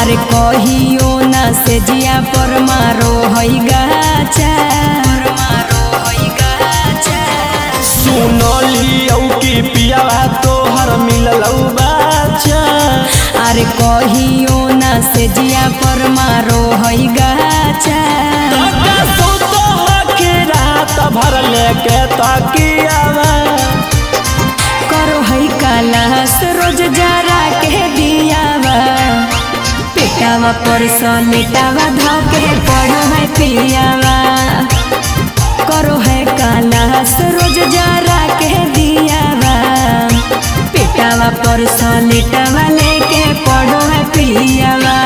अरे कहियो ना से जिया पर मारो हई गाचा सुनलियो कि पियावा तोहर मिललौ बाचा। अरे कहियो ना से जिया पर मारो हई गाचा रात भर लेके तकियावा करो हई कालास रोज जरा के दियावा पेटावा पर सलेटावा धके पढ़ो है पियावा करो है कालास रोज जरा के दियावा पेटावा पर सलेटावा लेके पढ़ो है पियावा।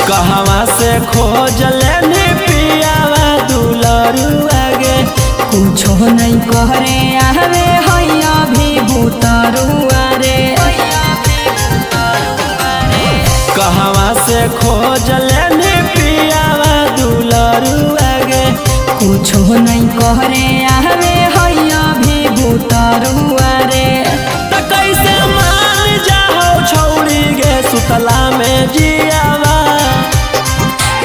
कहवा से खोज लेनी पियावा दुलरुआ गे कुछो नहीं कहरे आवे हैया भी भूतरुआ रे कहवा से खोज लेनी पियावा दुलरुआ गे कुछो नहीं कहरे आवे हैया भी भूतरुआ रे त कैसे मान जाओ छौड़ी गे सुतला में जियावा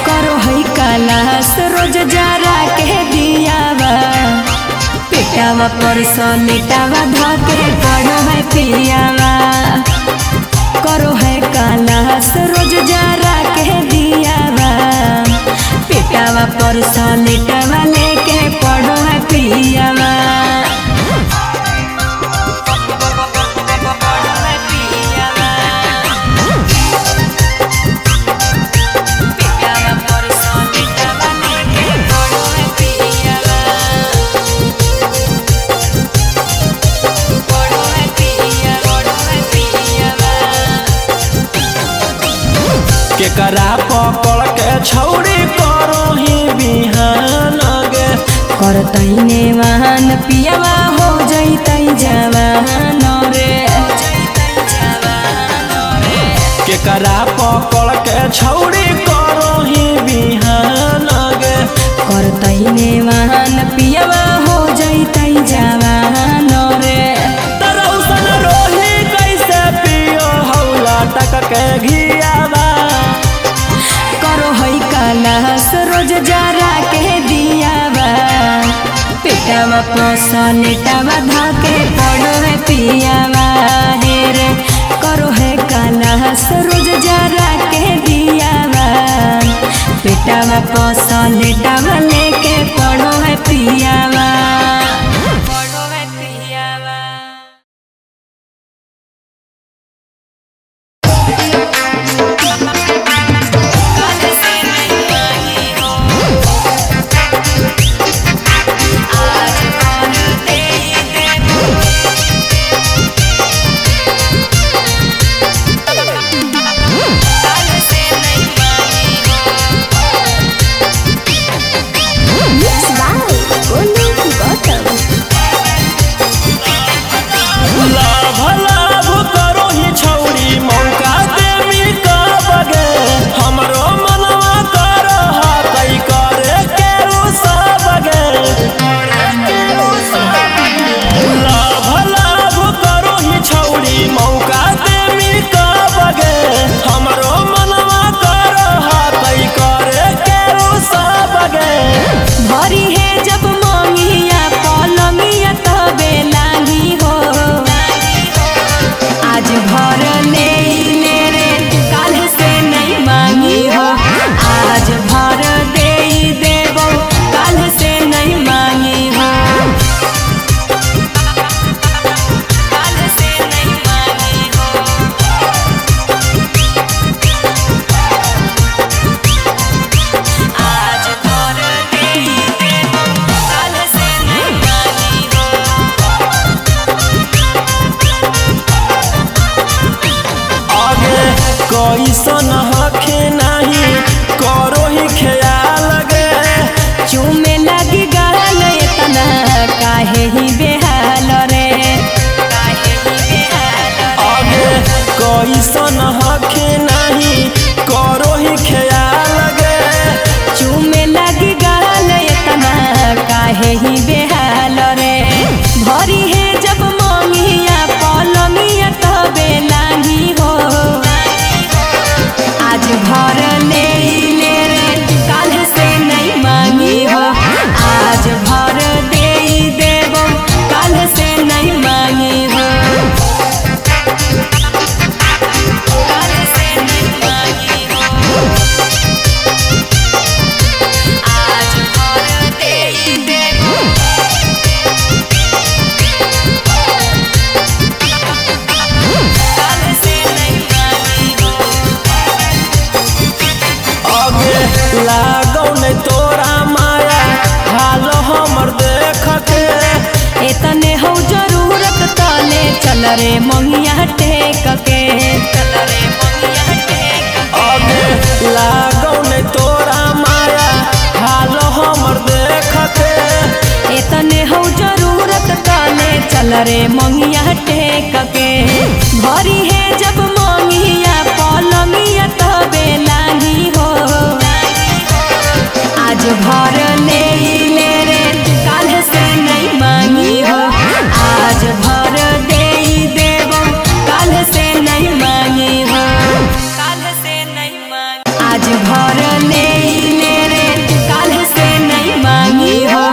करो है कालास रोज जरा के दियावा पेटावा पर सलेटावा धके पढ़ो है पियावा करो है कालास रोज जरा के दियावा पेटावा पर सलेटावा लेके पढ़ो है पियावा। केकरा पकड़ के छौड़ी करो ही बिहान गे करतैने वाहन पियावा हो जैतै जवान रे केकरा पकड़ के छौड़ी करो ही बिहान गे करतैने वाहन पियावा हो जैतै जवान रे तरौसन रोही कैसे पियो हौला टक के घियावा करो है कालास रोज जरा के दियावा पेटावा पसलेटावा धके पढ़ो है पियावा हे रे करो है कालास रोज जरा के दियावा पेटावा पसलेटावा लेके पढ़ो है पियावा। कैसन हखे नहीं करो ही ख्याल गे चूमे लगी गाल इतना काहे ही बेहाल रे मंगिया टेक के चल रे मंगिया टेक के। अबे लागो ने तोरा माया हाल हमर देख के इतने हो जरूरत काले चल रे मंगिया टेक के। भरी है जब मंगिया पलंगिया तबे लागी हो। आज भर ले रे काल से नहीं मांगी हो। आज भर दे देवो काल से नहीं मांगी हो। काल से नहीं मांगी आज भर ले रे काल से नहीं मांगी हो।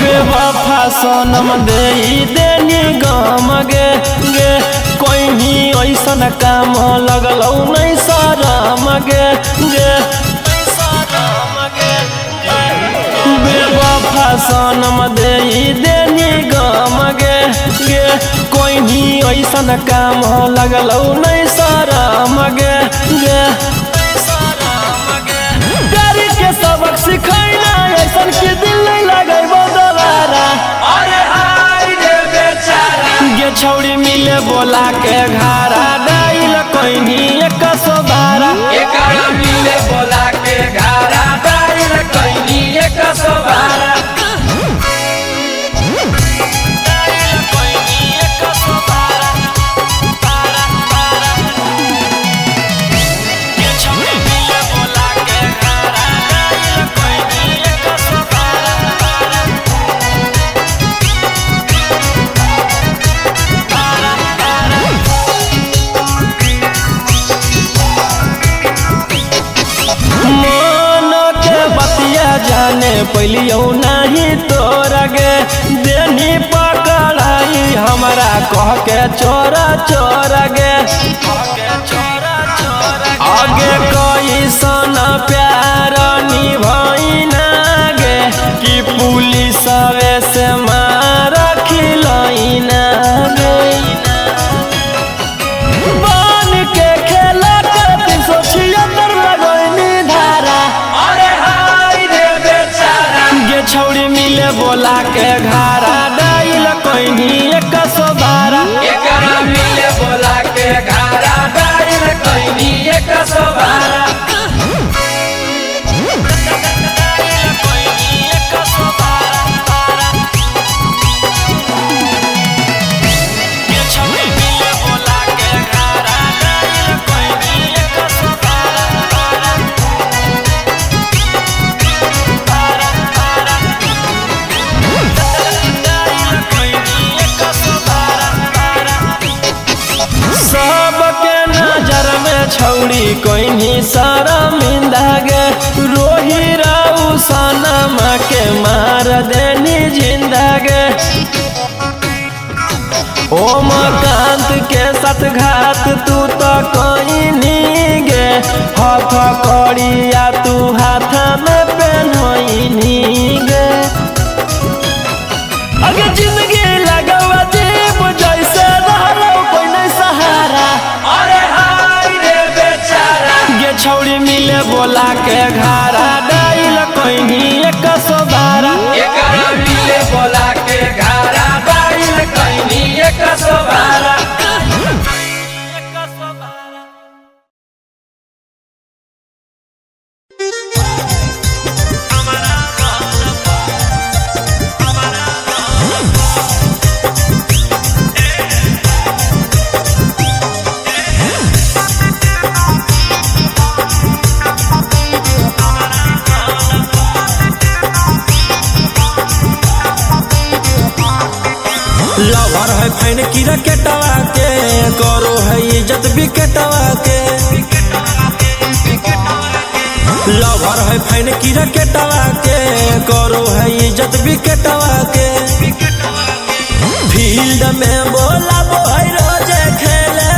बेवफा सनम दे देनी गम गे गे कोई ऐसन काम लगलौ नहीं शरम गे गे। बेवफा सनम दे देनी गम गे गे कोई ऐसन काम लगलौ नहीं शरम गे गे। प्यार के सबक सिखैना ऐसन के दिल नहीं लगे दोबारा। अरे हाय रे बेचारा गे छौड़ी मिले बोला के घारा डाइल कोइनी 112 एकरा मिले बोला के घारा डाइल कोइनी 112। जाने पहलियो नहीं तोरा गे देनी पकड़ाई हमारा कह के चोरा चोरा गे। आगे कोई सन प्यार निभाइना गे कि पुलिस से मार खिलैना गे। बन के खेला के 376 लगैनी धारा। छौड़ी मिले बोला के घारा डाइल कोइनी 112। एकरा मिले बोला के घारा डाइल कोइनी 112। छौड़ी कोइनी शर्मिंदा गे रोही राउ सनमा के मार देनी जिंदा गे। ओमकांत के साथ घात तू तो कोइनी गे हाथ कड़िया तू हाथ में पहनोइनी गे। अगे जिंदगी लगवा जीव जैसे रहलो कोई नहीं सहारा। अरे हाय रे बेचारा गे छौड़ी मिले बोला के घारा डाइल कोइनी 112। एकरा मिले बोला के घारा डाइल कोइनी 112। लवर है फैन की रकेटवा के करो है इज्जत विकेटवा के। लवर है फैन की रकेटवा के करो है इज्जत विकेटवा के। फील्ड में बोला बोल रोजे खेले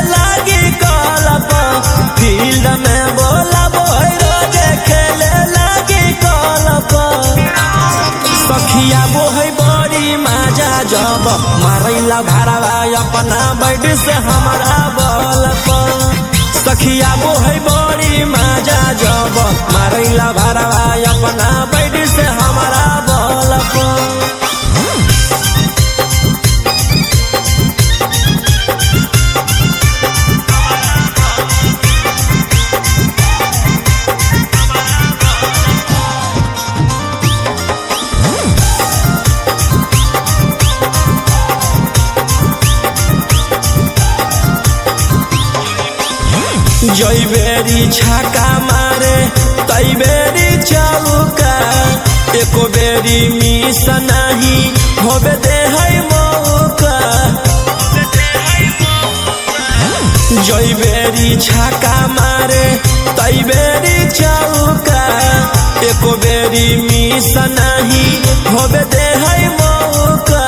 मारैला भाड़वा अपना बैठ से हमारा बल पर सखिया बोहे बड़ी मजा जब मारैला भाड़वा अपना बैठ से हमारा बल पर। जई बेरी छाका मारे तई बेरी चौका एको बेरी मिस नहीं होबे दे है मौका। जई बेरी छाका मारे तई बेरी चौका एको बेरी मिस नहीं होबे दे है मौका।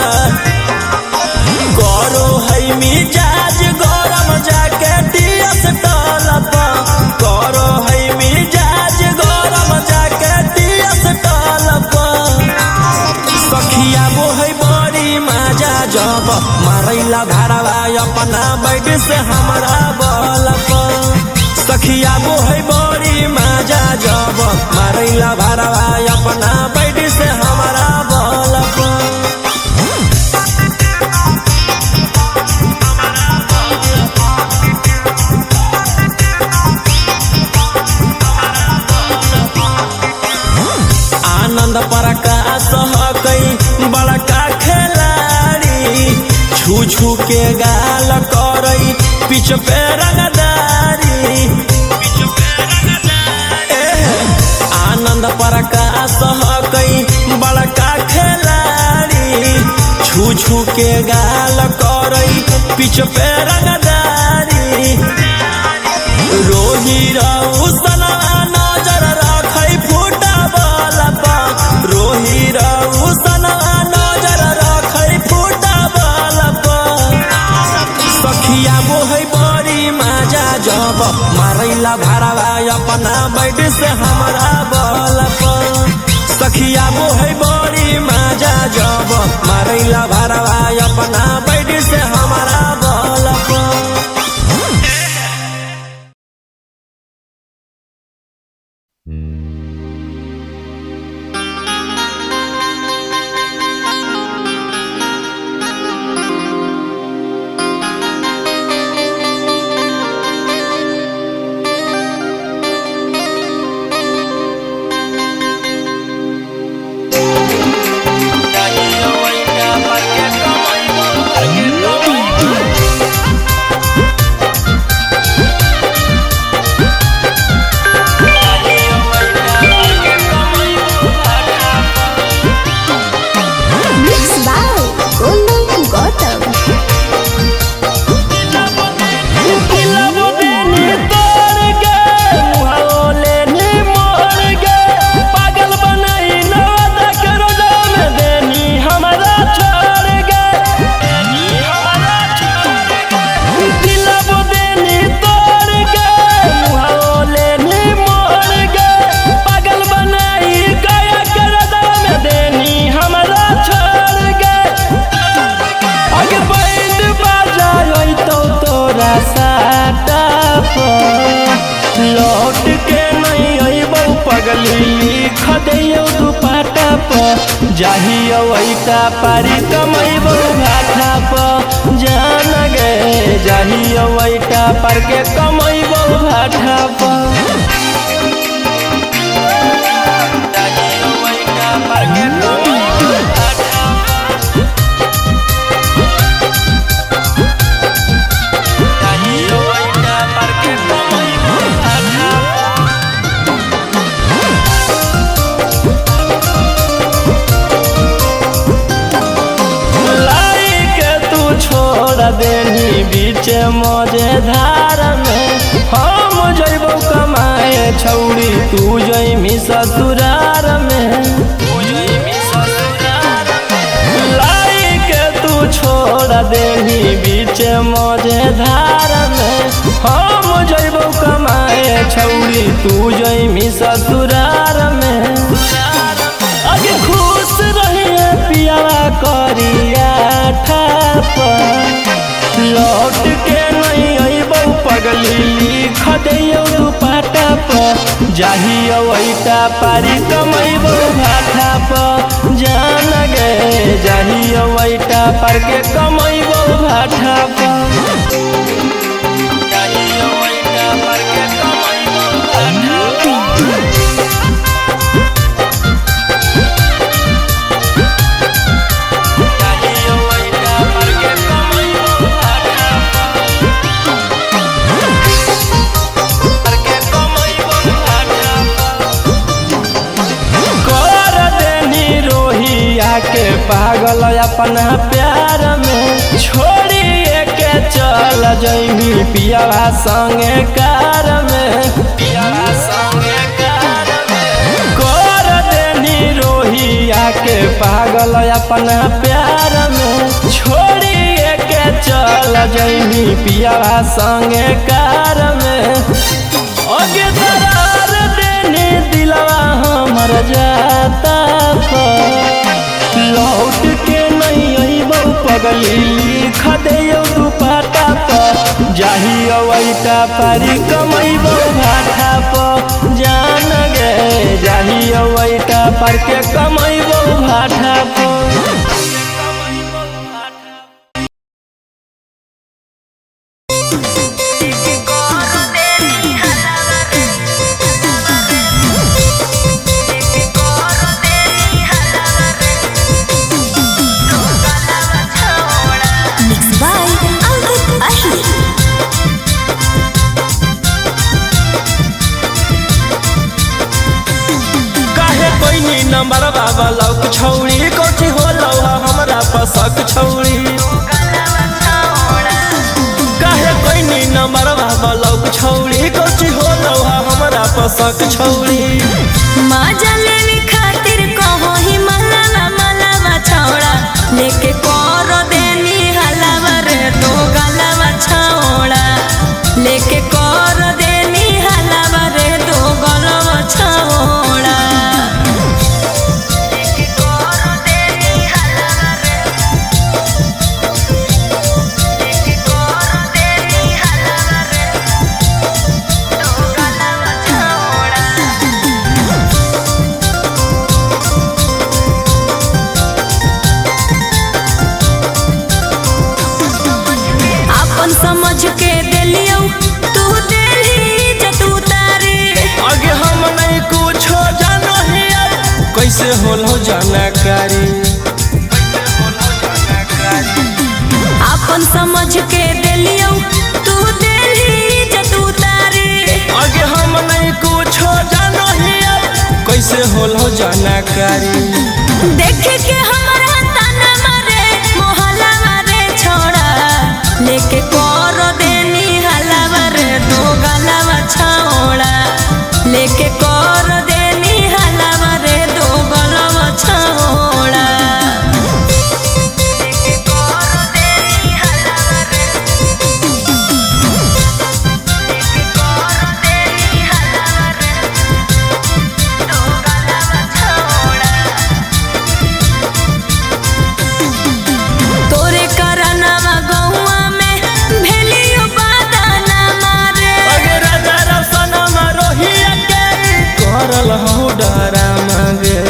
गरो है मिजाज गरम जाके टीएस करो है मिजाज गरम जाके टीएस सखिया बोहे बड़ी मजा जब मारैला भाड़वा अपना बैठ से हमारा बल पर सखिया बोहे बड़ी मजा जब मारैला भाड़वा अपना बैठ से हमारा बल पर। प्रकाश हकई बड़का खिलाड़ी छू छू के गाल करई पीछ पे रंगदारी। आनंद प्रकाश हकई बड़का खिलाड़ी छू छू के गाल करई पीछ पे रंगदारी। रोही रउसन नजर रखई फुटबॉल पर रोही रउसन नजर रखई फुटबॉल पर सखिया बोहे बड़ी मजा जब मारैला भाड़वा अपना बैठ से हमारा बल पर सखिया बोहे बड़ी मजा जब मारैला भाड़वा अपना बैठ से हमारा बल पर। लौट के नहीं अबो पगली लिख दियो दुपट्टा पर जाहियो वैका पारी कमैबो घाटा पर जान गे जाहियो वैका पार के कमैबो घाटा पर जाहियो वैका पार के कमैबो घाटा जाहियो वैका पार के कमैबो घाटा छोड़ देनी बीच मजेधार में हम जइबो कमाए छौड़ी तू जइमी ससुरार में लाई के तू छोड़ देनी बीच मजेधार में हम जइबो कमाए छौड़ी तू जइमी ससुरार में अगे खुश रहिए पिया करिया ठा पर लौट के नहीं अइबौ पगली लिख दियो दुपट्टा पर जाहियो वैटा पारी कमैबौ भाटा पर जान गे जाहियो वैटा पार के कमैबौ भाटा पर जाहियो वैटा पार के कमैबौ भाटा पर के पागल अपना प्यार में छोड़िए के चल जइबी पियावा संगे कार में पियावा संगे कार में कर देनी रोहिया के पागल अपना प्यार में छोड़िए के चल जइबी पियावा संगे कार में आगे दरार देनी दिलवा हमर जाता पर लौट के नहीं अइबौ पगली लिख दियो दुपट्टा पर जाहियो वैटा पारी कमैबौ भाटा पर जान गे जाहियो वैटा पार के कमैबौ भाटा पर नंबर बाबा लौक छौड़ी कोची हो लौहा हमरा पसक छौड़ी काहे कोई नी नंबर बाबा लौक छौड़ी कोची हो लौहा हमरा पसक छौड़ी माजा लेनी खातिर कहो ही मलावा मलावा छौड़ा लेके कर देनी हलावा रे दो गलावा छौड़ा लेके कर देनी हलावा रे दो गलावा छौड़ा समझ के दिलियो तू दिली जतू तारे आगे हम नहीं कुछ जानो ही कैसे होलो जानकारी अपन समझ के दिलियो तू दिली जतू तारे आगे हम नहीं कुछ जानो ही कैसे होलो जानकारी देख के हमारा ताना मारे मोहल्ला मारे छोड़ा लेके कर देनी हलावा रे दो गलावा छौड़ा लेके कर देनी हलावा रे दो गलावा छौड़ा लेके कर देनी हलावा रे लेके कर देनी हलावा रे दो गलावा छौड़ा तोरे करनवा गौआ में भेलियो बादाना मारे अगे राजा रसना रोहिया के करल हो डरा मांगे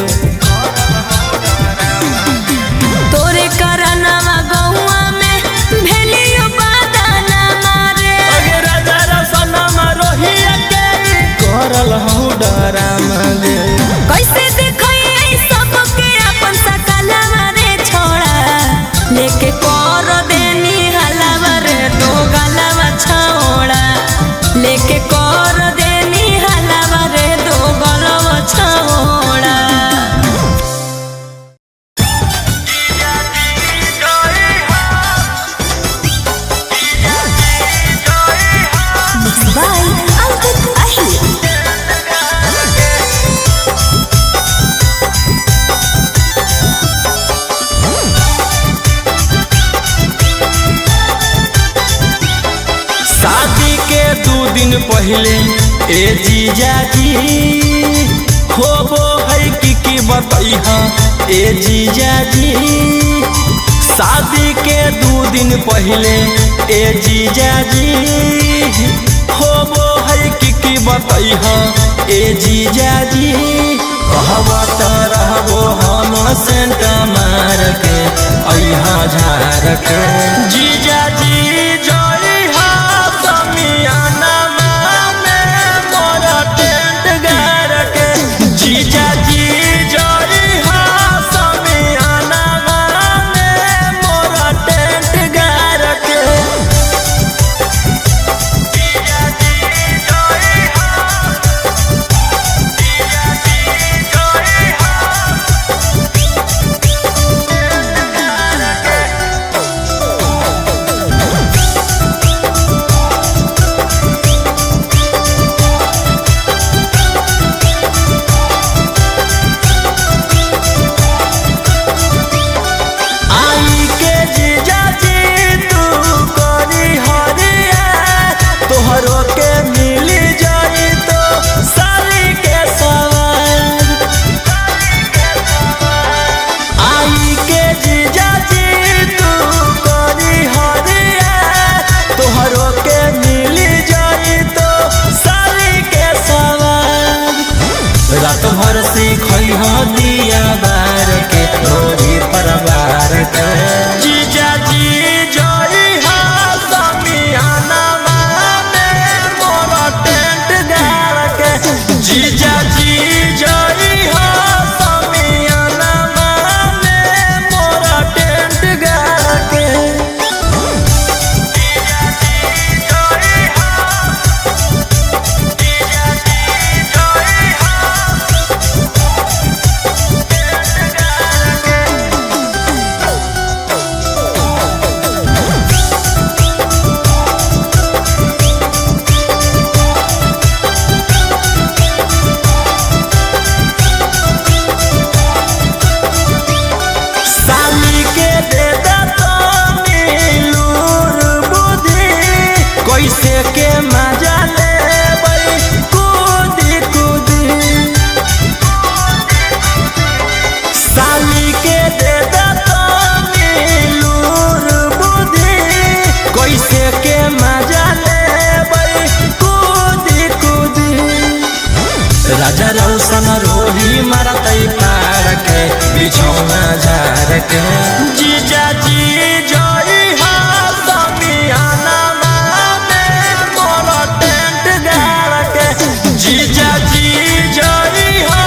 तोरे करनवा गौआ में भेलियो बादाना मारे अगे राजा रसना रोहिया के करल हो डरा मांगे कैसे देखई सबके अपन सकलवा रे छोड़ा लेके कर देनी हलावा रे दो गलावा छौड़ा लेके कर देनी हलावा रे दो गलावा छौड़ा बाय अंकित अहिर शादी के 2 दिन पहले ए जीजाजी होबो है कि बतैहा ए जीजाजी शादी के 2 दिन पहले ए जीजा जी होबो है की बतैह ए जीजा जी कहबो त रहबो हम सेंट मार के अइहा झार के जीजा जी जई हा समियाना में मोरा टेंट गार के जीजा जी जई हा समियाना में मोरा टेंट गार के जीजा जी जई आई के जीजा जी तू करी हरिया तोहरो के मिली जाई तो साली के सवार आई के जीजा जी तू करी हरिया तोहरो के मिली जाई तो साली के सवार रात भर सीखई हो दिया बार के ढोरी परवार के जीजा जी जई हा समियाना में मोरा टेंट गार के जीजा जी जई हा समियाना में मोरा टेंट गार के जीजा जी जई हा जीजा जी जई हा साली के दे दानी लूर बुद्धि कैसे के मजा लेबै कूदी कूदी साली के दे दानी लूर बुद्धि कैसे के मजा लेबै कूदी कूदी राजा रौशन रोही मारतै पार के बिछौना झार के जीजा जी जई हा समियाना में मोरा टेंट गार के जीजा जी जई हा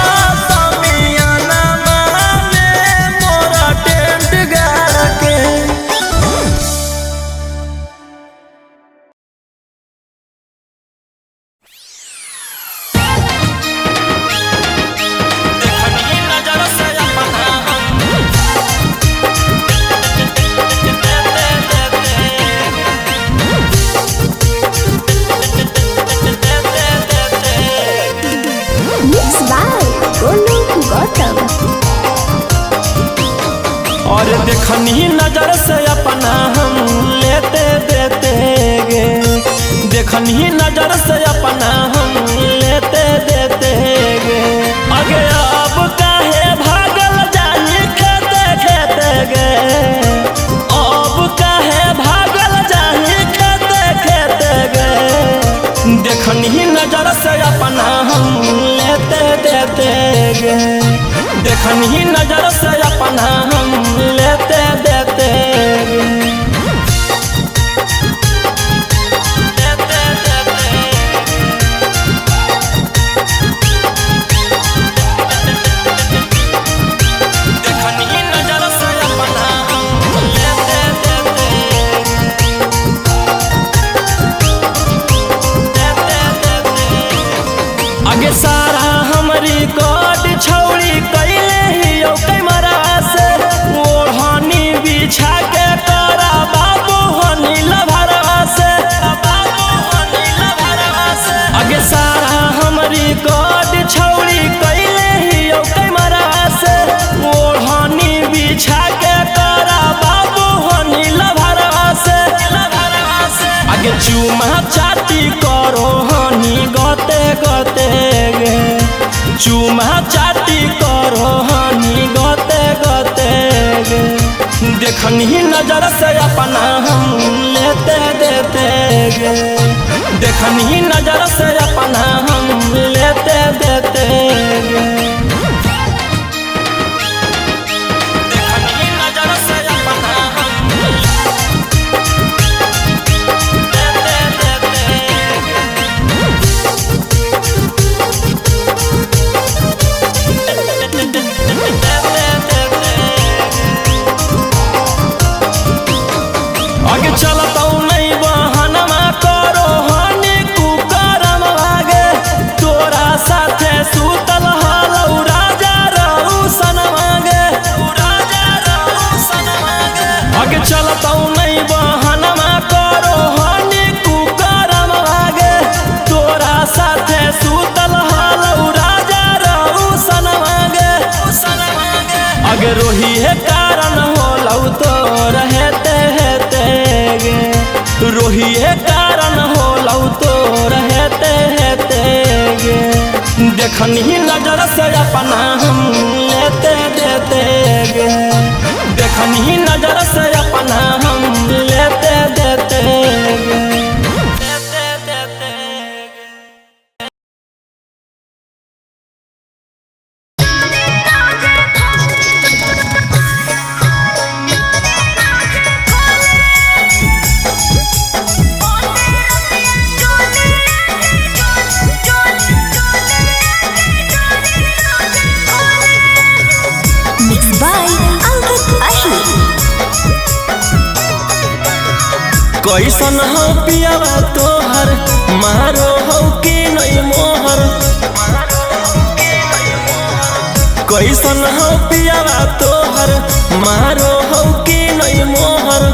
समियाना में मोरा टेंट गार के देखनी नजर से अपना Mixed by Golu Gautam. और देखनी नजर से अपना हम लेते देते गे देखनी नजर से अपना हम लेते देते गे अगे अब काहे भागल जानी खेते खेते गे अब काहे भागल जानी खेते खेते गे देखनी नजर से अपना हम लेते देते गे देखनी नजर से अपना हम लेते देते गे देखनी नजर से अपना हम लेते देते आगे सारा हमरी कोट छौड़ी कैले ही कैमरा से ओढ़नी बिछा के तोरा बाबू हनी लभरवा से आगे सारा हमरी कोट छौड़ी कैले ही कैमरा से ओढ़नी बिछा के तोरा बाबू हनी लभरवा से आगे चुमा चाटी करो हनी गते गते गे चुमा चाटी करो हनी गते गते गे देखनी नजर से अपना हम लेते देते गे, देखनी नजर से अपना हम लेते देते गे, देखनी नजर से अपना हम लेते देते आगे चलता नहीं बहनमा करो हानि कुकरम आगे तोरा साथे सुतल हलौ राजा रउसन मांगे, आगे चलता नहीं बहनमा करो हानि कुकरम आगे तोरा साथे सुतल हलौ राजा रउसन मांगे, आगे रोही है कारण होलौ तो रहते रोही है कारण होलौ तो रहते गे, देखनी नजर से अपना हम लेते देते गे, देखनी नजर से अपना हम लेते देते गे। कैसन हो पियावा तोहर मारो हो कि नहीं मोहर, कैसन हो पियावा तोहर मारो हो कि नहीं मोहर,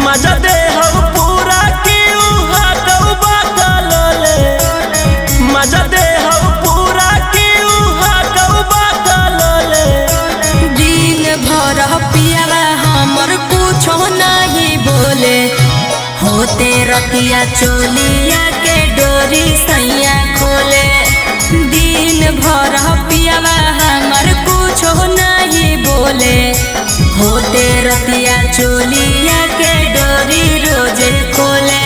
मजा दे हो पूरा कि उहा कौबा कलोले, मजा दे हो पूरा कि उहा कौबा कलोले, दिन भर पियावा हमर कुछो नहीं बोले, होते रतिया चोलिया के डोरी सैया खोले, दिन भर पियावा हमर कुछो नहीं बोले, होते रतिया चोलिया के डोरी रोजे खोले।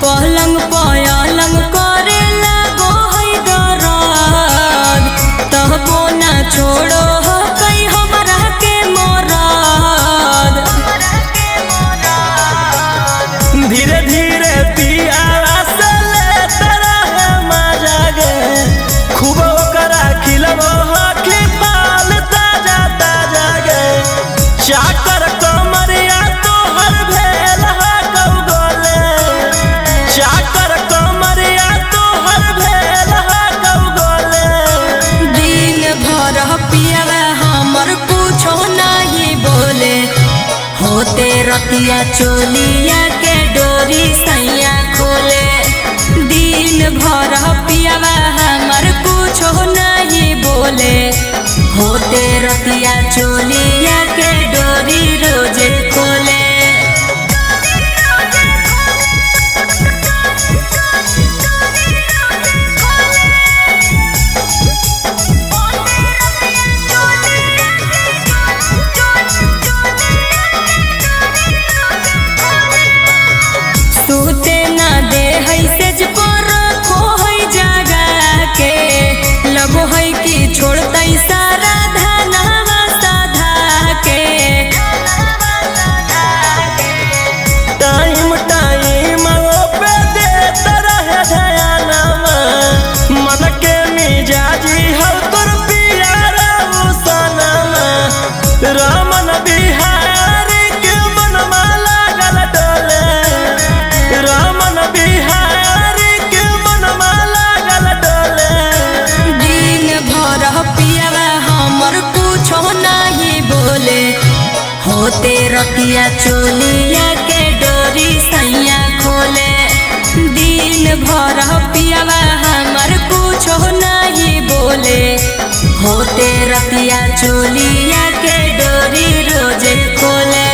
पलंग पलंग करे लगो है दरद, तहबो ना छोड़ो हो कई हमरा के मरद, धीरे धीरे पियावा से लेते रहे मजा गे, खूब ओकरा खिलबो हखी पाल ताजा ताजा गे, चाकर कमरिया तोहर भेल हा कब गोले, चाकर कमरिया तोहर भेल हा कब गोले, दिन भर पियावा हमर कुछो नहीं बोले, होते रतिया चोलिया के डोरी सैया खोले, दिन भर पियावा हमर कुछो नहीं बोले, होते रतिया चोलिया के डोरी रोजे खोले। सूते ना दे है सेज पर खो है जागा के, लगो है कि छोड़तै सारा धनवा साधा के, टाइम टाइम पे देते रहे ध्यानमा, मन के मिजाजी हो तोर पिया रउसनमा, रमन बिहारी के मनमा लागल डोले, रमन बिहारी के मनमा लागल डोले, दिन भर पियावा हमर कुछो नहीं बोले, होते रतिया चोलिया के डोरी सैया खोले, दिन भर पियावा हमर कुछ नहीं बोले होते रतिया चोलिया के डोरी रोजे खोले।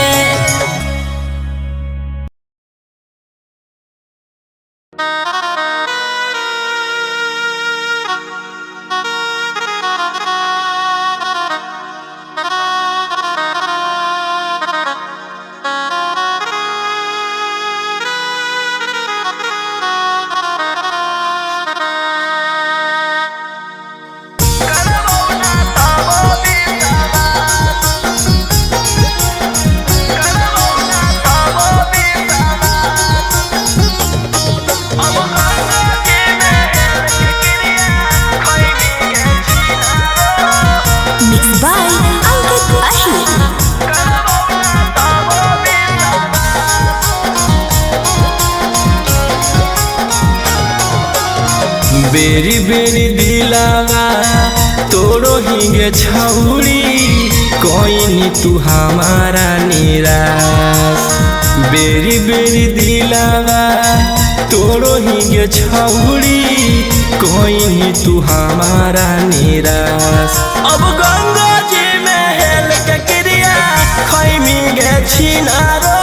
Mixed by Ankit Ahir. बेरी बेरी दिलावा तोरो हिंगे छौड़ी कोई नी तू हमारा निराश। बेरी बेरी दिलावा तोरो हिंगे छौड़ी कोई नी तू हमारा निराश। अब गंगा जी में हेल के क्रिया खैमी गे छिनारो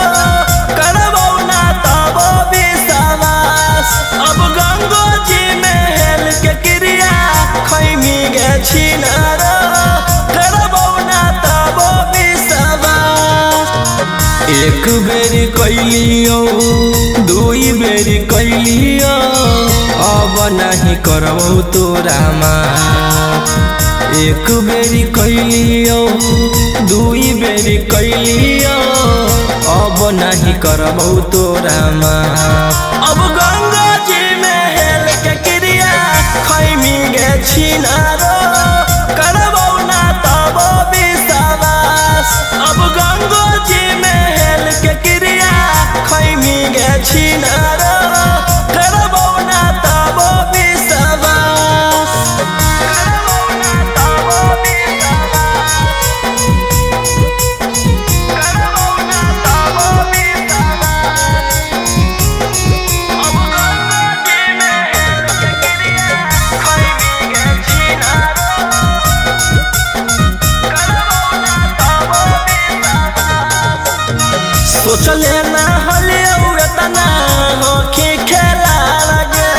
करबौ ना तब विश्वास। अब गंगा जी में हेल के क्रिया खैमी गे छिनारो करबौ ना तब विश्वास। एक बेरी कैलियो दुई बेरी कैलियो अब नहीं करबौ तोरा माफ। एक बेरी कैलियो दुई बेरी कैलियो अब नहीं करबौ तोरा माफ। अब गंगा जी में हेल के क्रिया खैमी गे छिनारो करबौ ना तब विश्वास। अब गंगा जी में हेल के क्रिया खैमी गे छिनारो करबौ ना तब विश्वास। सोचले ना हले उतना होके खेला लगे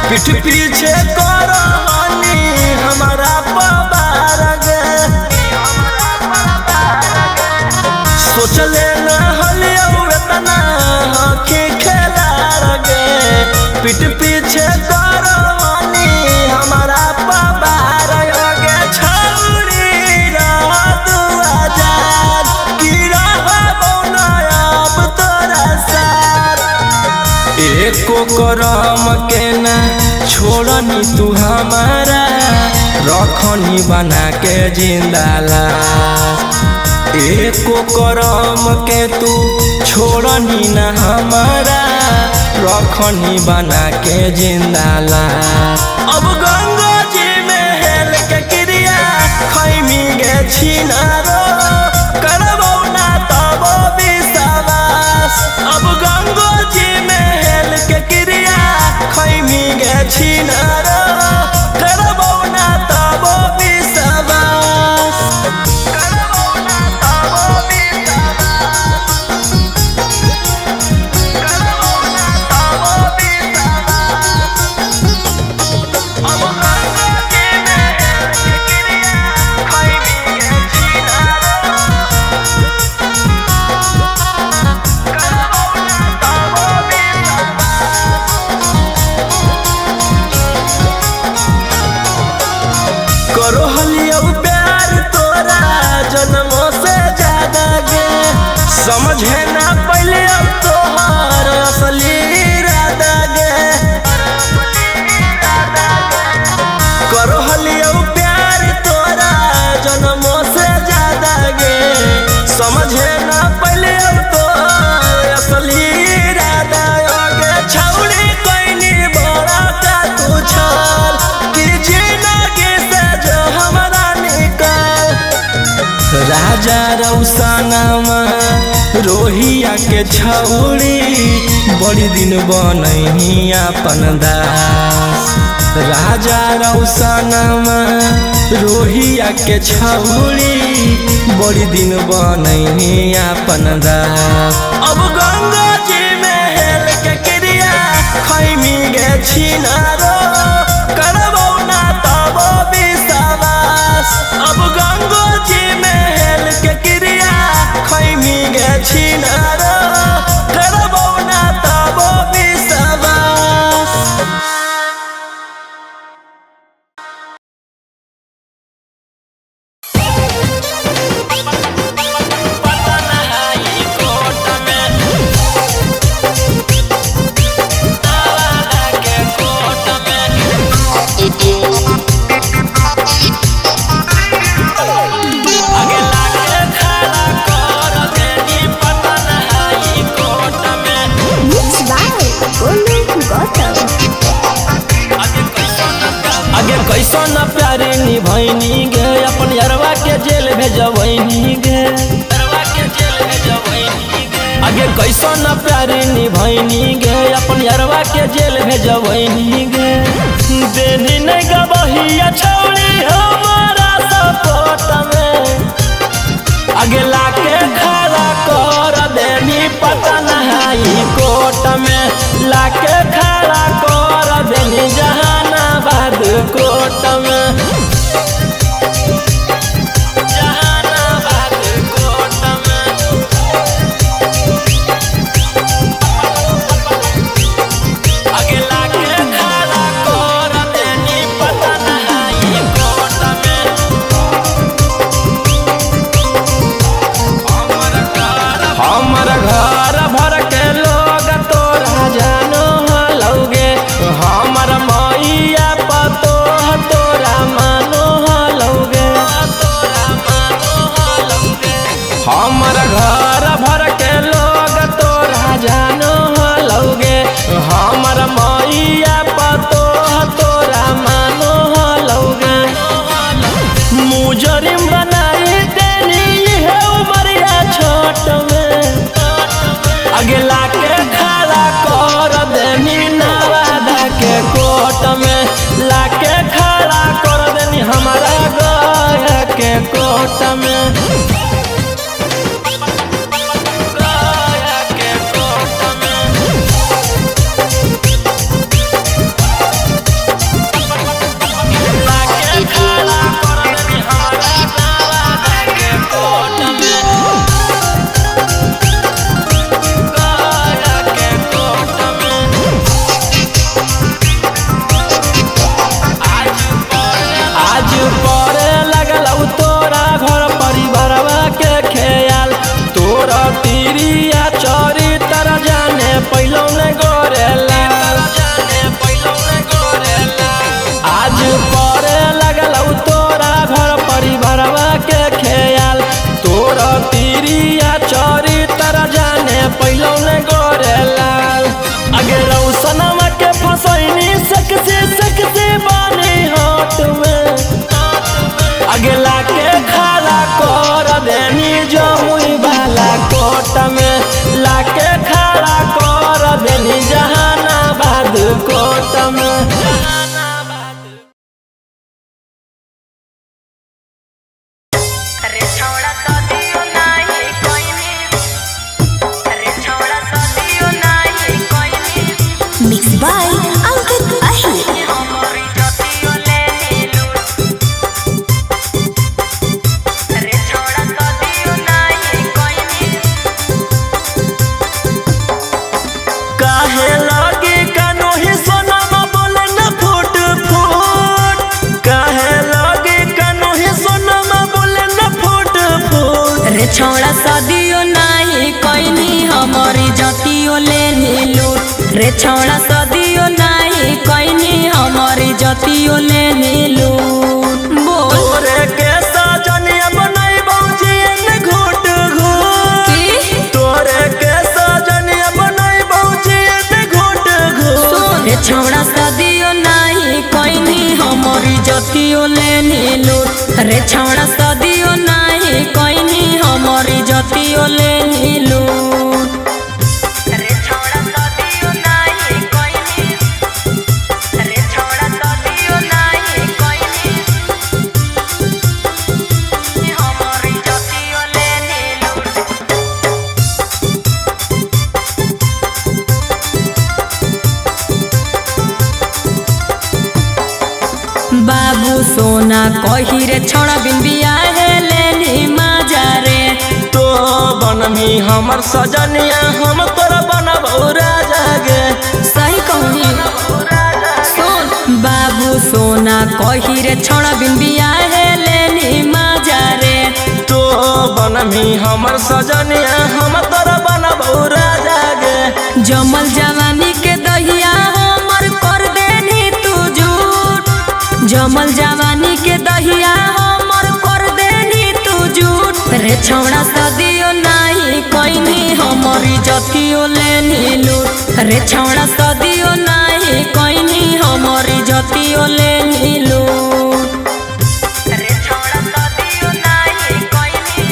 पीठ पीछे करो हनी हमारा पबार गे। सोचले ना हले उतना होके खेला लगे पीठ पीछे करो हनी हमारा पबार गे। छौरी रह तू आजाद की रहबौ ना अब तोरा साथ। एको करम के ना छोड़नी तू हमारा रखनी बना के जिंदा लाश। एको करम के तू छोड़नी ना हमारा रखनी बना के जिंदा लाश। अब गंगा जी में हेल के क्रिया खैमी गे छिनारो करबौ ना तब विश्वास। अब गंगा जी में हेल के क्रिया खैमी गे छिनारो करबौ ना तब विश्वास। करो हलियो प्यार तोरा जन्मों से ज्यादा गे समझे ना पहले अब तोहार असली इरादा गे। करो हलियो प्यार तोरा जन्मों से ज्यादा गे समझे ना पहले अब तोहार असली इरादा गे। छौड़ी कोइनी बड़ा का तू छल कि जिंदगी से जो हमारा निकल। राजा रौसनमा रोहिया के छौड़ी बड़ी दिन बनही अपन दास राजा रौशनमा रोहिया के छौड़ी बड़ी दिन बनही अपन दास अब गंगा जी में हेल के क्रिया खैमी गे छिनारो करबौ ना तब विश्वास अब गंगा जी में हेल के क्रिया खैमी गे छिनारो करबौ ना तब विश्वास। Mixed by Golu Gautam. आगे कैसन प्यारे निभैनी गे अपन यारवा के जेल भेजबैनी गे आगे कैसन प्यारे निभैनी गे अपन यारवा के जेल भेजबैनी गे देनी नहीं गबहिया छौड़ी हमारा सपोर्ट में आगे लाके खड़ा कर देनी पटन हाई कोर्ट में लाके खड़ा कर देनी जहानाबाद कोर्ट में जहानाबाद कोर्ट में आगे लाके खड़ा कर देनी पटन हाई कोर्ट में हमर घर भर के लोग तोरा जानो हलौगे हमर मैया पतो तोरा मानो हलौगे हमर घर भर के लोग तोरा जानो हलौगे हमर मैया पतो तोरा मानो हलौगे मुजरिम बनाई देनी है उमरिया छोट में आगे लाके खड़ा कर देनी नवादा के कोर्ट में लाके खड़ा कर देनी हमारा गया के कोर्ट में गया के कोर्ट में लाके खड़ा कर देनी हमारा नवादा के कोर्ट में आज पड़े लगल तोरा घर परिवारवा के ख्याल तोरा तिरिया चोरी तर जाने पहलो ने गोरेला आज पड़े लगल तोरा घर परिवारवा के ख्याल तोरा तिरिया चोरी तर जाने पहलो ने गोरेला आगे रौशनमा के फसैनी सकसे बानी हाथ में आगे लाके खड़ा कर देनी जमुई वाला कोर्ट में लाके खड़ा कर देनी जहानाबाद कोर्ट में Mixed by Ankit Ahir. काहे लगे कनोही सोनमा बोले न फूट फूट काहे लगे कनोही सोनमा बोले न फूट फूट रे छौड़ा सदियो नाही कोइनी हमारी जतियो लेनी लूट रे छौड़ा सदियो नाही कोइनी हमारी जतियो लेनी लूट बोल तोरे के सजनिया बनैबौ जियन घूट घूट तोरे के सजनिया बनैबौ जियन घूट घूट रे छौड़ा सदियो नाही कोइनी हमारी जतियो लेनी लूट रे छौड़ा सदियो नाही कोइनी हमारी जतियो लेनी लूट कही रे छोड़ा बिन बियाहे लेनी मजा रे। तो बनमी हमर सजनिया हम तोरा बनब राजा गे। सही कहनी सुन बाबू सोना कही रे छोड़ा बिन बियाहे लेनी मजा रे। तो बनमी हमर सजनिया हम तोरा बनब राजा गे। जमल जवानी के दहिया हमर कर देनी तू झूठ। जमल जवानी के दहिया हमर कर देनी तू झूठ। रे छौड़ा सदियो नाही कोइनी हमर इज्जतियो लेनी लूट। रे छौड़ा सदियो नाही कोइनी हमर इज्जतियो लेनी लूट। रे छौड़ा सदियो नाही कोइनी।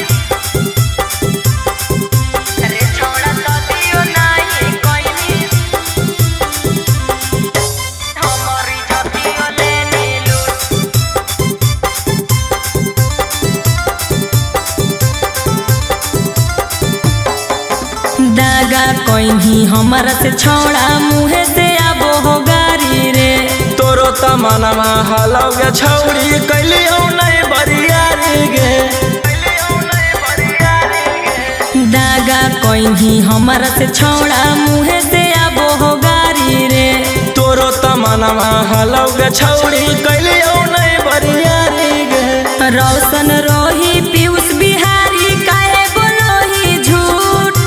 रे छौड़ा सदियो नाही कोइनी हमर इज्जतियो लेनी लूट। दागा कोइनी हमरा से छोड़ा मुहे से आबो हो गारी रे। तोरो तमनमा हलौगे छौड़ी कैलियो नहीं बरियारी गे। दागा कोइनी हमरा से छोड़ा मुहे से आबो हो गारी रे। तोरो तमनमा हलौगे छौड़ी कैलियो नहीं बरियारी गे। रोशन रोही पीयूष बिहारी काहे बोलोही झूठ।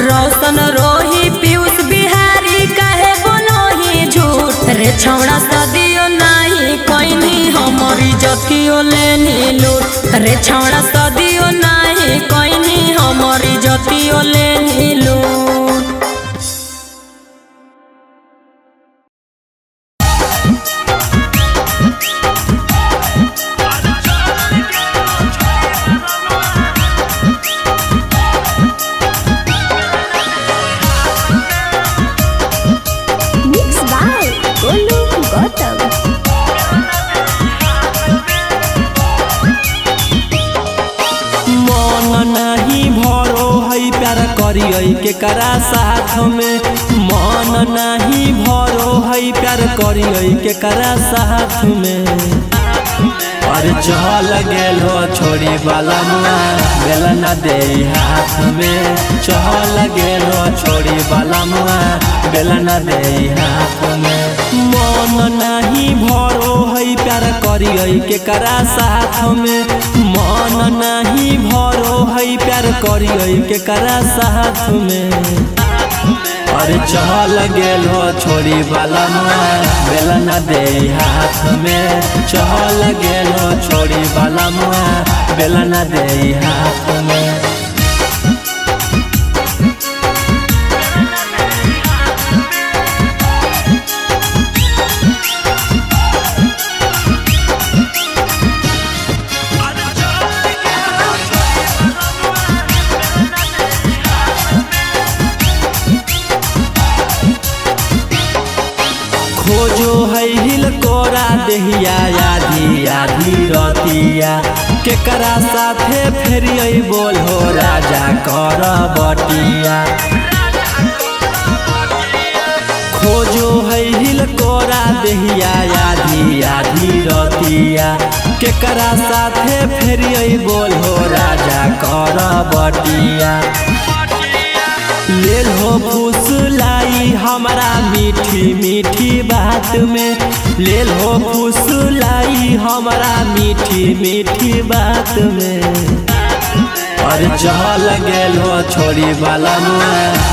रोशन रोही पीयूष बिहारी काहे बोलोही झूठ। रे छौड़ा सदियो नाही कोइनी हमर इज्जतियो लेनी लूट। रे छौड़ा सदियो नाही कोइनी हमर इज्जतियो लेनी लूट। Mixed by Golu Gautam. मन नहीं भरो है प्यार करिए के करा साथ में। मन नहीं भरो है प्यार करिए के करा साथ में। और चल गेलो छोड़ी वाला मुआ बेला न दे हाथ में। चल गेलो छोड़ी वाला मुआ बेला न दे हाथ में। मन नहीं भरो है प्यार करिए के करा साथ में। मन नहीं भरो है प्यार करिए के करा साथ में। और चल गेलो छोड़ी वाला मुआ बेला न दे हाथ में। चल गेलो छोड़ी वाला मुआ बेला न दे हाथ में। खोजो है हिल कोरा देहिया आधी आधी रतिया। केकरा साथे फेरिए बोल हो राजा कर बटिया। खोजो है हिल कोरा देहिया आधी आधी रतिया। केकरा साथे फेरिए बोल हो राजा कर बटिया। लेल हो फुसलाई हमारा मीठी मीठी बात में। लेल हो फुसलाई हमारा मीठी मीठी बात में। और चल गेलो छोड़ी वाला मुआ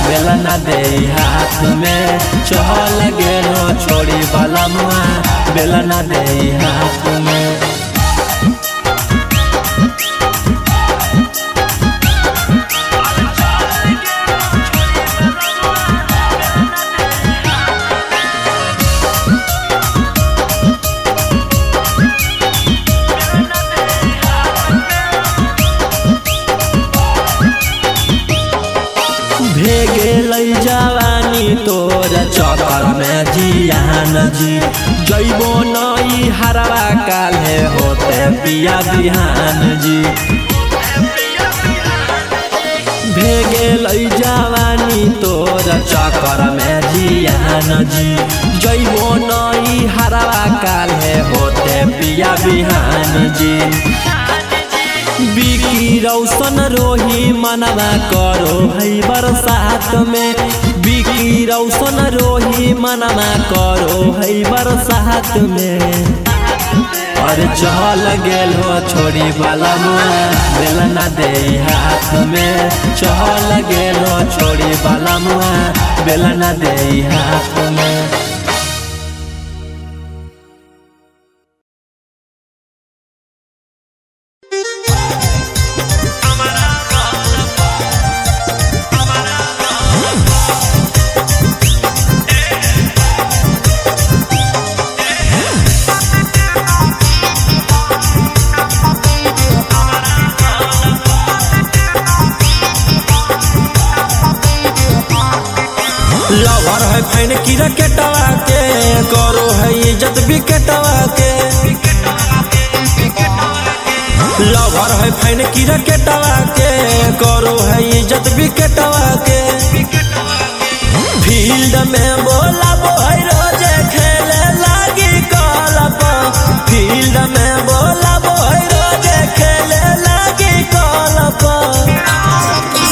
बेला न दे हाथ में। चल गेलो छोड़ी वाला मुआ बेला न दे हाथ में। जवानी तोर चक्कर में जियान जी। जैबो नई हरवा काले होते पिया बिहान जी। भेगेल जवानी तोर चक्कर में जियान जी जैबो नई हरवा काल है होते पिया बिहान जी बिकी रौशन रोही मनवा करो है बरसात में बिकी रौशन रोही मनवा करो है बरसात में अरे चहल गेल हो छोड़ी वाला मुआ बेलना दे हाथ में चहल गेल हो छोड़ी वाला मुआ बेलना दे हाथ में। लवर है फैन की रकेटवा के करो है इज्जत विकेटवा के लवर है फैन की रकेटवा के करो है इज्जत विकेटवा के फील्ड में बोला बोई रोजे खेले लागी कलप फील्ड में बोला बोई रोजे खेले लागी कलप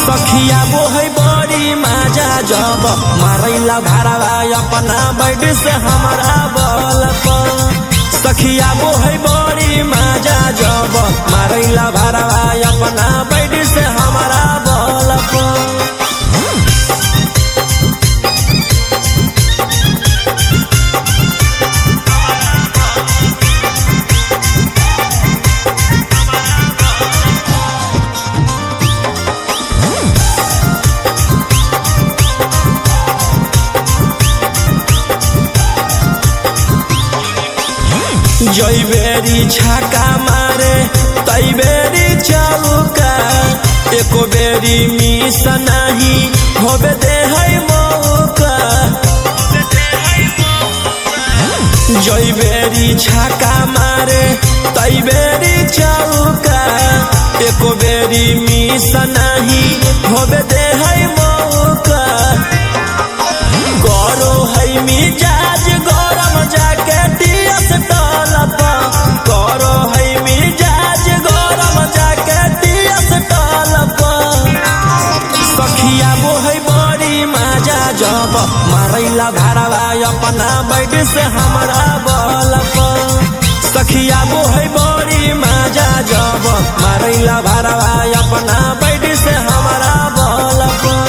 सखिया बोहै बड़ी माजा जब मारैला भारवा अपना बैठ से हमारा बल पर सखिया बोहै बड़ी माजा जब मारैला भारवा अपना बैठ से हमारा बल पर। जई बेरी छाका मारे तई बेरी चौका एको बेरी मिस नहीं होबे दे है मौका जई बेरी छाका मारे तई बेरी चौका एको बेरी मिस नहीं होबे दे है मौका करो है मिजाज गरम जाके टीएस करो है मिजाज गरम जाके टीएस सखिया बोहै बड़ी माजा जब मारैला भारवा अपना बैठ से हमारा बल पर सखिया बोहै बड़ी माजा जब मारैला भारवा अपना बैठ से हमारा बल पर।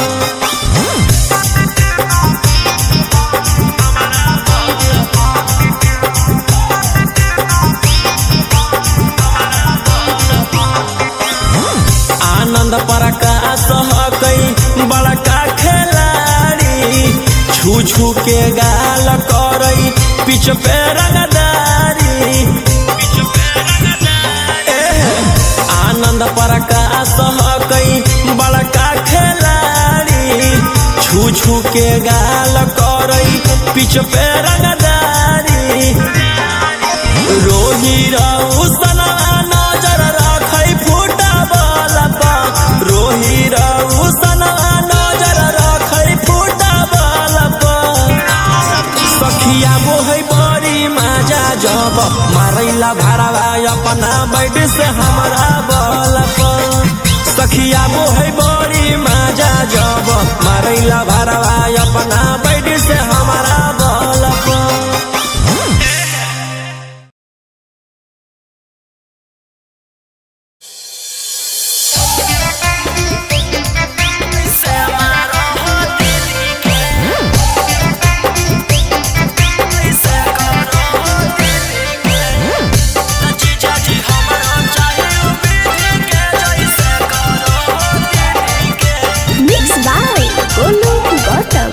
आनंद प्रकाश हकई बड़का खिलाड़ी छू छू के गाल करई पिछ पे रंगदारी आनंद प्रकाश हकई बड़का खिलाड़ी छू छू के गाल करई पिछ पे रंगदारी रोही रौशन नजर रखई फुटबॉल पर रोही रौशन नजर रखई फुटबॉल पर सखिया बोहै बड़ी माजा जब मारैला भारवा अपना बैठ से हमारा बल पर सखिया बोहै बड़ी माजा जब मारैला भारवा अपना बैठ से हमारा बल पर। Mixed by Golu Gautam.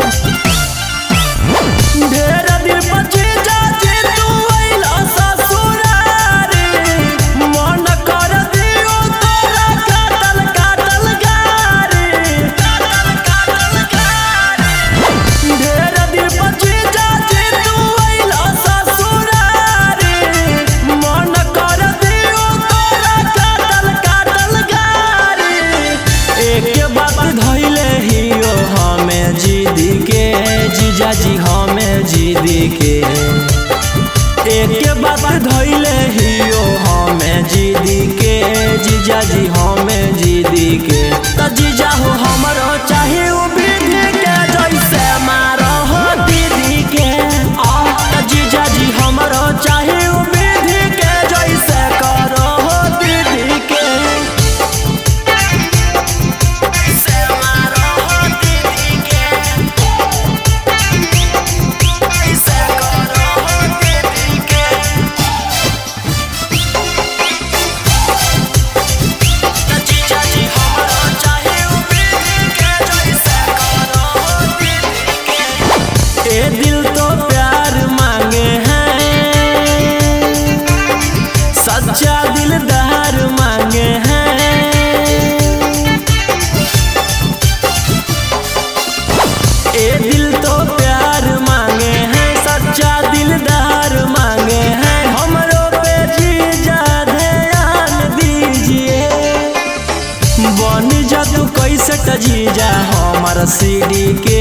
जीजा हमर सीढ़ी के,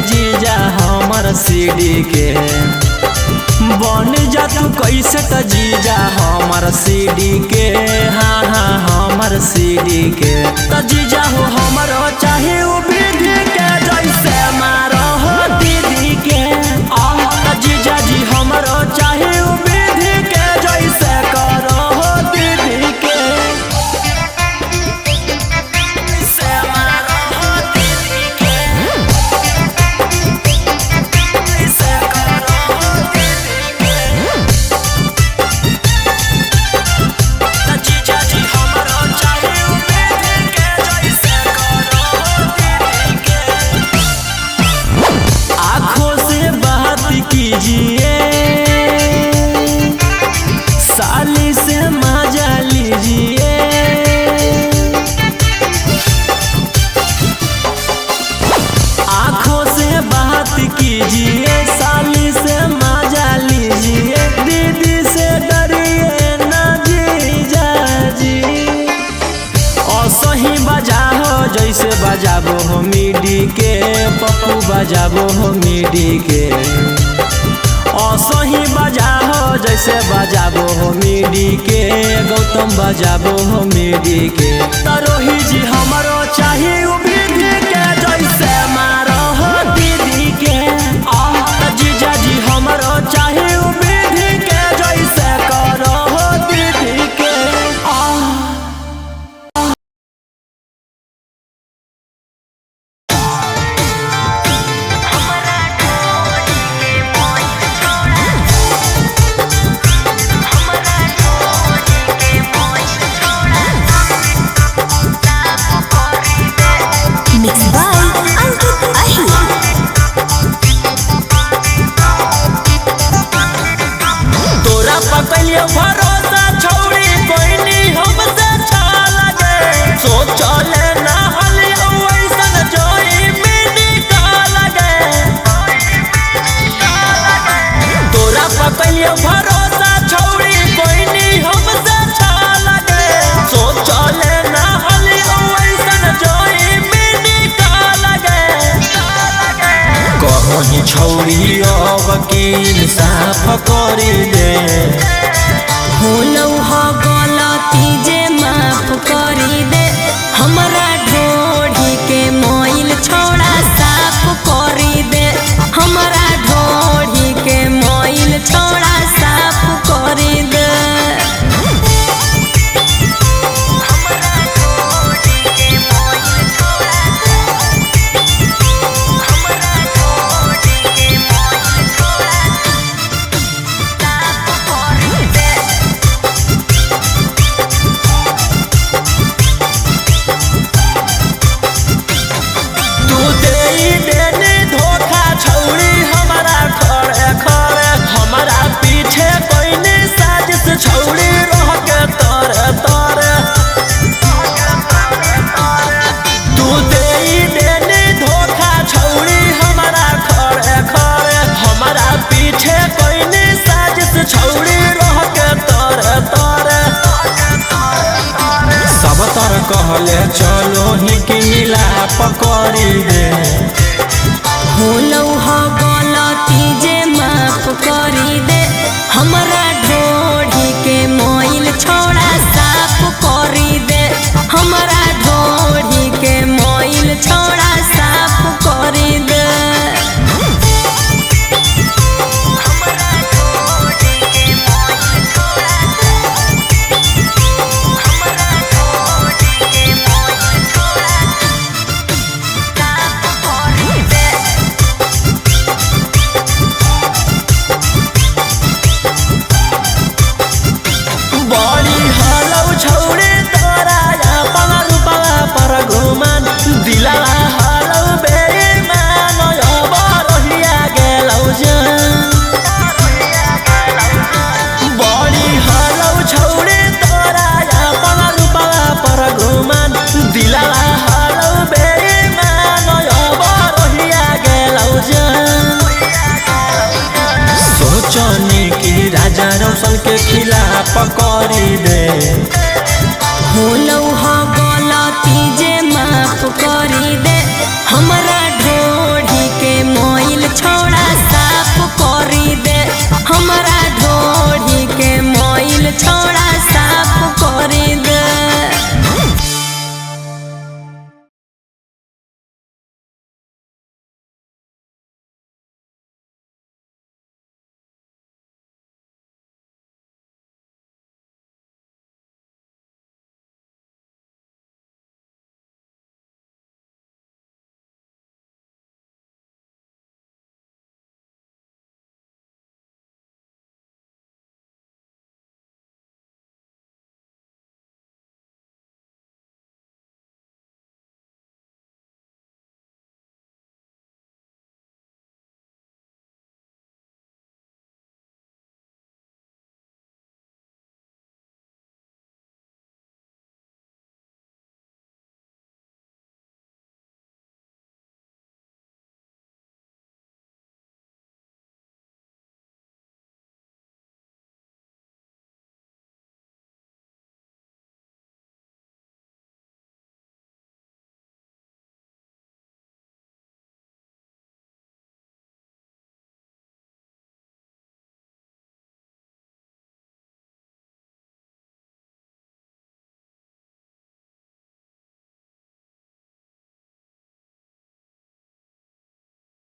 जीजा हमर सीढ़ी के बन जा तू कैसे त जीजा हमर सीढ़ी के, हाँ हाँ हमर सीढ़ी के त जीजा हो हमर चाहे उ विधि के जैसे मारो हो दीदी के, त जीजा जी हमर चाहे उ विधि के जैसे करो हो दीदी के, से मारो हो दीदी के, से करो हो दीदी के। त जीजा जी हमर चाहे उ विधि के जैसे करो हो दीदी के। आँखों से बात कीजिए, साली से मजा लीजिए, आँखों से बात कीजिए, साली से मजा लीजिए, दीदी से डरिए ना जीजा जी। असही बजाओ जैसे बजाबो हो मिडी के, पप्पू बजाबो हो मिडी के, असही बजाओ जैसे बजाबो हो मिडी के, गौतम बजाबो हो मिडी के, तरोही जी हमरो चाहिए उ विधि के जैसे मारो हो दीदी के, त जीजा जी हमरो चाहिए उ विधि के जैसे करो हो दीदी के। Mixed by Ankit Ahir. तोरा पकलियो भरोसा छोड़ी कोई नहीं हमसे अच्छा लगे, सोचले ना हलियो ऐसन जोई मिनी का लगे, तोरा पकलियो भरोसा छोड़ी कोई नहीं हमसे अच्छा लगे, सोचले ना हलियो ऐसन जोई मिनी का लगे, कहीं छौड़ी अब की इंसाफ करी दे, होलौ ह गलती जे माफ करी दे, हमरा ढोढ़ी के मोइल छोड़ा साफ करी दे, हमरा ढोढ़ी के मोइल छोड़ा साफ करी दे। तू देई देनी धोखा छौड़ी हमरा खड़े खड़े, हमरा पीछे कोई नहीं साजिश छौड़ी रह के तोरे तोरे, तू देई देनी धोखा छौड़ी हमरा खड़े खड़े, हमरा पीछे कोई नहीं साजिश छौड़ी रह के तोरे तोरे, सब तर कहले चलो ही कि मिलाप करी दे, होलौ ह गलती जे माफ करी दे, हमरा ढोढ़ी के मोइल छोड़ा साफ करी दे, हमरा ढोढ़ी के मोइल छोड़ा साफ करी दे। बड़ी हलौ छौड़ी तोरा अपन रूपा पर घुमान, दिला हलौ बेईमान अब रहिया गेलौ जान, बड़ी हलौ छौड़ी तोरा अपन रूपा पर घुमान, दिला हलौ बेईमान अब रहिया गेलौ जान, सोचनी कि राजा रौशन के खिलाफ करी दे, होलौ